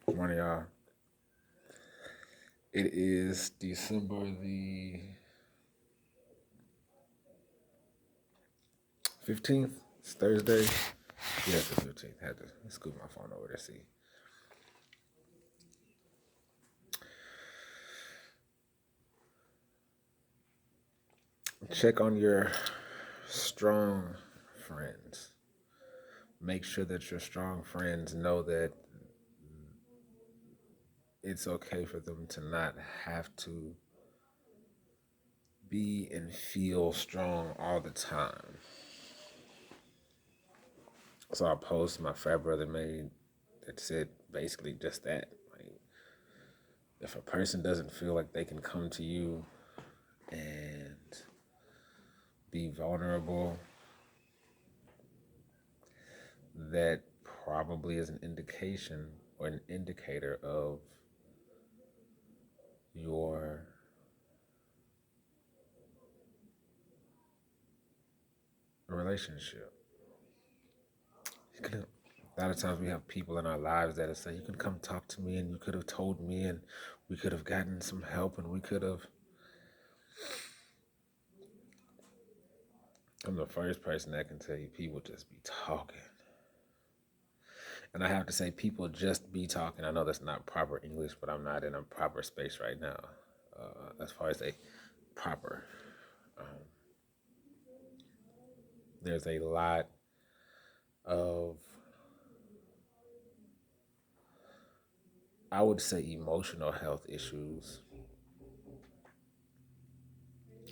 Good morning, y'all. It is December the 15th. It's Thursday. Yeah, it's the 15th. Had to scoot my phone over to see. Check on your strong friends. Make sure that your strong friends know that it's okay for them to not have to be and feel strong all the time. So I post my frat brother made that said basically just that. Like, if a person doesn't feel like they can come to you and be vulnerable, that probably is an indication or an indicator of your relationship. A lot of times we have people in our lives that say, you can come talk to me and you could have told me and we could have gotten some help and we could have. I'm the first person that can tell you people just be talking. And I have to say, people just be talking. I know that's not proper English, but I'm not in a proper space right now as far as a proper. Um, there's a lot of, I would say, emotional health issues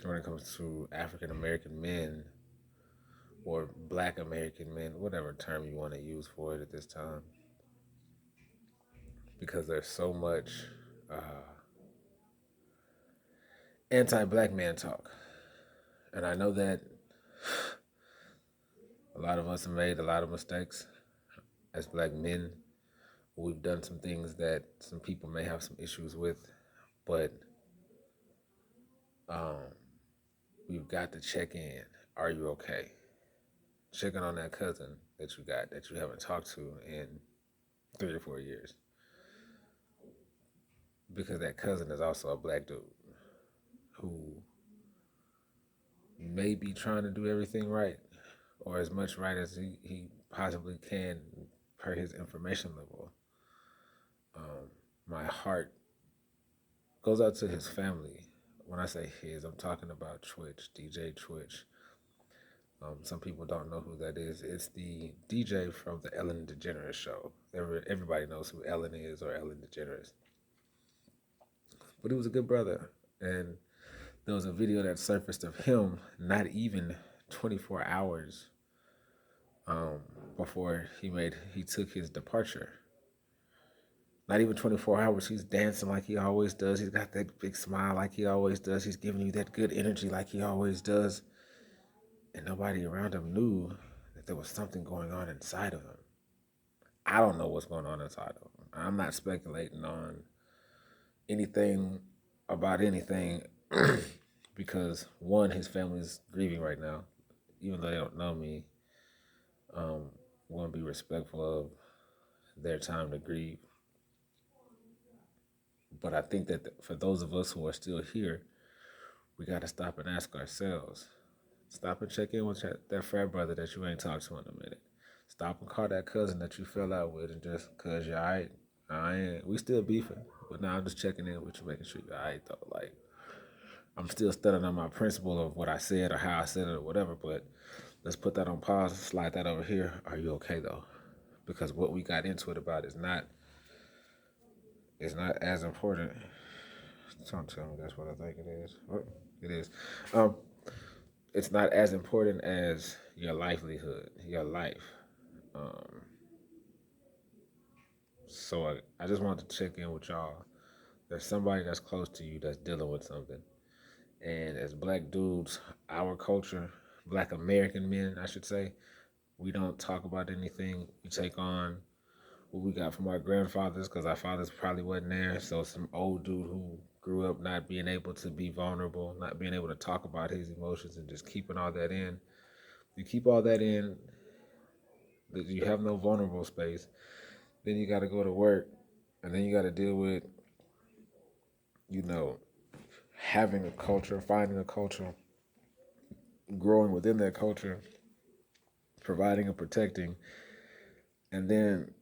when it comes to African American men or Black American men, whatever term you want to use for it at this time, because there's so much anti-Black man talk. And I know that a lot of us have made a lot of mistakes as Black men. We've done some things that some people may have some issues with, but um, we've got to check in. Are you okay? Checking on that cousin that you got that you haven't talked to in 3 or 4 years, because that cousin is also a Black dude who may be trying to do everything right or as much right as he possibly can per his information level. My heart goes out to his family. When I say his, I'm talking about Twitch, DJ Twitch. Some people don't know who that is. It's the DJ from the Ellen DeGeneres show. Everybody knows who Ellen is or Ellen DeGeneres. But he was a good brother. And there was a video that surfaced of him not even 24 hours before he took his departure. Not even 24 hours. He's dancing like he always does. He's got that big smile like he always does. He's giving you that good energy like he always does. And nobody around him knew that there was something going on inside of him. I don't know what's going on inside of him. I'm not speculating on anything about anything because one, his family's grieving right now. Even though they don't know me, um, I want to be respectful of their time to grieve. But I think that for those of us who are still here, we got to stop and ask ourselves. Stop and check in with that frat brother that you ain't talked to in a minute. Stop and call that cousin that you fell out with, and just cause you're alright. I ain't. We still beefing, but now I'm just checking in with you, making sure you're alright though. Like, I'm still studying on my principle of what I said or how I said it or whatever. But let's put that on pause. Slide that over here. Are you okay though? Because what we got into it about is not as important. Don't tell me that's what I think it is. Oh, it is. Um, it's not as important as your livelihood, your life. Um, so I just wanted to check in with y'all. There's somebody that's close to you that's dealing with something. And as Black dudes, our culture, Black American men, I should say, we don't talk about anything. We take on what we got from our grandfathers because our fathers probably wasn't there. So some old dude who grew up not being able to be vulnerable, not being able to talk about his emotions and just keeping all that in. You keep all that in, that you have no vulnerable space. Then you got to go to work And then you got to deal with, you know, having a culture, finding a culture, growing within that culture, providing and protecting, and then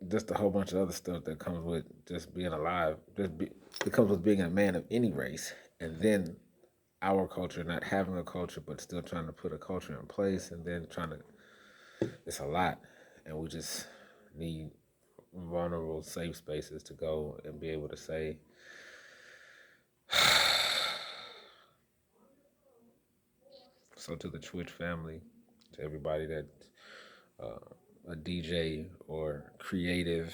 just a whole bunch of other stuff that comes with just being alive. It comes with being a man of any race, and then our culture, not having a culture, but still trying to put a culture in place, and then trying to. It's a lot, and we just need vulnerable, safe spaces to go and be able to say. So to the Twitch family, to everybody that a DJ or creative.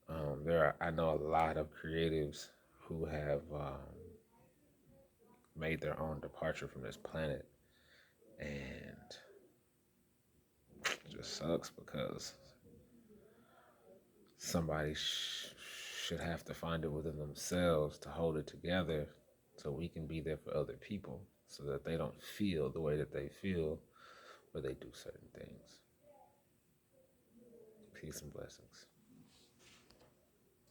I know a lot of creatives who have made their own departure from this planet, and it just sucks because somebody should have to find it within themselves to hold it together, so we can be there for other people, so that they don't feel the way that they feel where they do certain things. Peace and blessings.